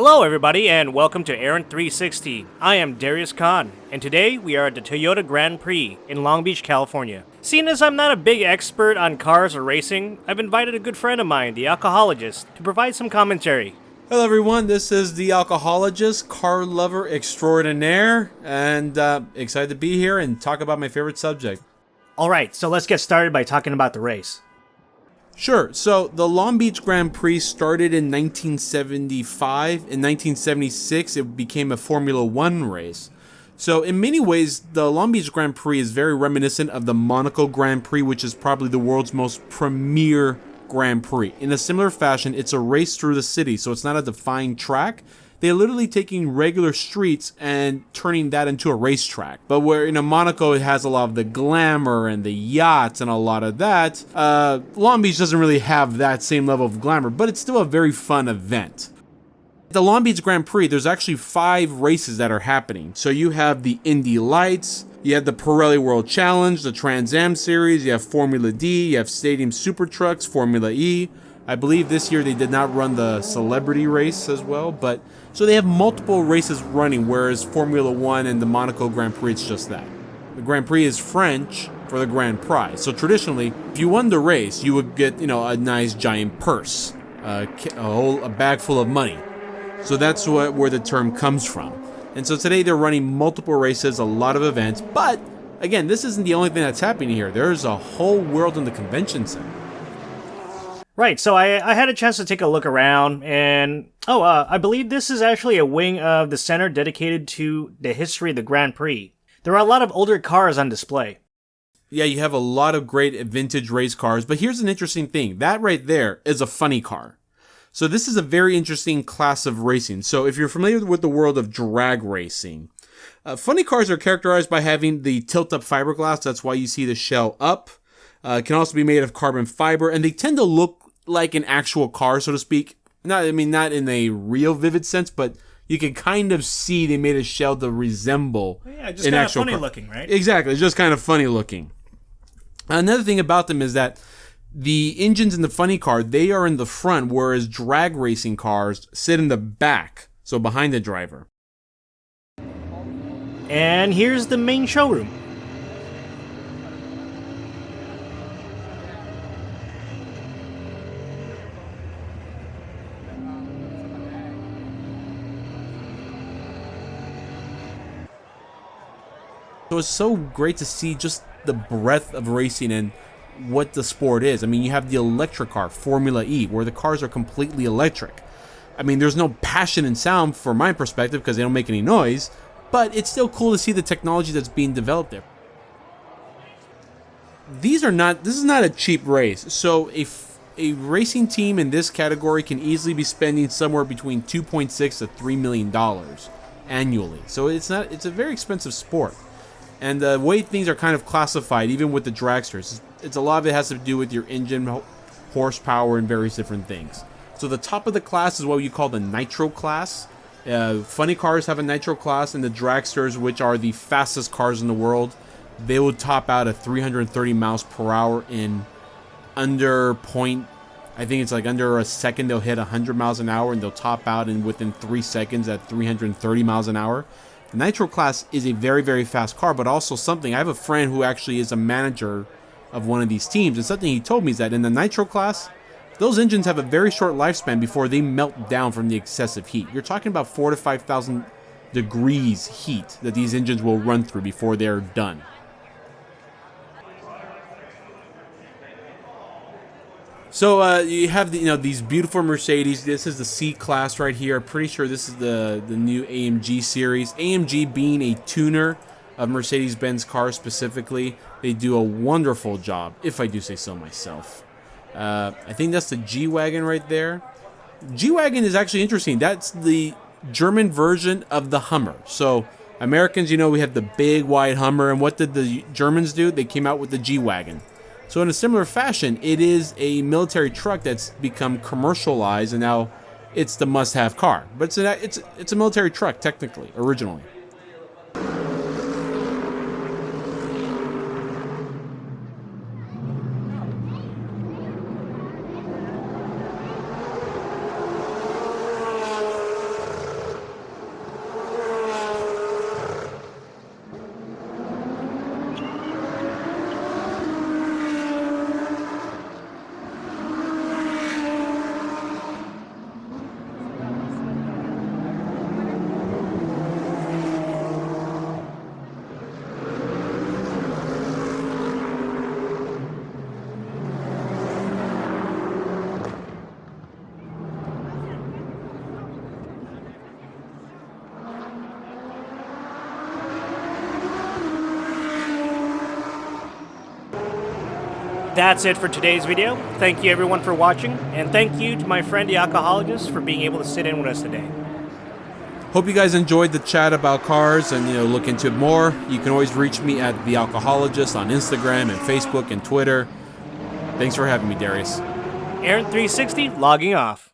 Hello everybody and welcome to Errant 360. I am Darius Khan, and today we are at the Toyota Grand Prix in Long Beach, California. Seeing as I'm not a big expert on cars or racing, I've invited a good friend of mine, the Alchoholagist, to provide some commentary. Hello everyone, this is the Alchoholagist, car lover extraordinaire, and excited to be here and talk about my favorite subject. Alright, so let's get started by talking about the race. Sure, so the Long Beach Grand Prix started in 1975. In 1976, it became a Formula One race. So in many ways, the Long Beach Grand Prix is very reminiscent of the Monaco Grand Prix, which is probably the world's most premier Grand Prix. In a similar fashion, it's a race through the city, so it's not a defined track. They're literally taking regular streets and turning that into a racetrack. But where in Monaco it has a lot of the glamour and the yachts and a lot of that, Long Beach doesn't really have that same level of glamour, but it's still a very fun event. The Long Beach Grand Prix, there's actually 5 races that are happening. So you have the Indy Lights, you have the Pirelli World Challenge, the Trans Am Series, you have Formula D, you have Stadium Super Trucks, Formula E. I believe this year they did not run the celebrity race as well, but so they have multiple races running, whereas Formula One and the Monaco Grand Prix, it's just that. The Grand Prix is French for the Grand Prize. So traditionally, if you won the race, you would get, a nice giant purse, a bag full of money. So that's where the term comes from. And so today they're running multiple races, a lot of events, but again, this isn't the only thing that's happening here. There's a whole world in the convention center. Right, so I had a chance to take a look around, and I believe this is actually a wing of the center dedicated to the history of the Grand Prix. There are a lot of older cars on display. Yeah, you have a lot of great vintage race cars, but here's an interesting thing. That right there is a funny car. So this is a very interesting class of racing. So if you're familiar with the world of drag racing, funny cars are characterized by having the tilt-up fiberglass. That's why you see the shell up. It can also be made of carbon fiber, and they tend to look like an actual car, so to speak. Not in a real vivid sense, but you can kind of see they made a shell to resemble just an actual funny car. Looking, right? Exactly, it's just kind of funny looking. Another thing about them is that the engines in the funny car, they are in the front, whereas drag racing cars sit in the back, so behind the driver. And here's the main showroom. So it's so great to see just the breadth of racing and what the sport is. I mean, you have the electric car, Formula E, where the cars are completely electric. I mean, there's no passion and sound from my perspective because they don't make any noise, but it's still cool to see the technology that's being developed there. This is not a cheap race. So a racing team in this category can easily be spending somewhere between $2.6 to $3 million annually. So it's a very expensive sport. And the way things are kind of classified, even with the dragsters, a lot of it has to do with your engine horsepower and various different things. So the top of the class is what you call the nitro class. Funny cars have a nitro class, and the dragsters, which are the fastest cars in the world, they will top out at 330 miles per hour in under a second. They'll hit 100 miles an hour, and they'll top out within 3 seconds at 330 miles an hour. The Nitro class is a very, very fast car, but also something. I have a friend who actually is a manager of one of these teams, and something he told me is that in the Nitro class, those engines have a very short lifespan before they melt down from the excessive heat. You're talking about 4,000 to 5,000 degrees heat that these engines will run through before they're done. So you have these beautiful Mercedes. This is the C class right here. Pretty sure this is the new AMG series. AMG being a tuner of Mercedes-Benz cars specifically, they do a wonderful job, if I do say so myself. I think that's the G-Wagon right there. G-Wagon is actually interesting. That's the German version of the Hummer. So Americans, we had the big white Hummer, and what did the Germans do? They came out with the G-Wagon. So in a similar fashion, it is a military truck that's become commercialized, and now it's the must-have car. But it's a military truck, technically, originally. That's it for today's video. Thank you everyone for watching, and thank you to my friend the Alchoholagist for being able to sit in with us today. Hope you guys enjoyed the chat about cars and look into it more. You can always reach me at the Alchoholagist on Instagram and Facebook and Twitter. Thanks for having me, Darius. Errant 360 logging off.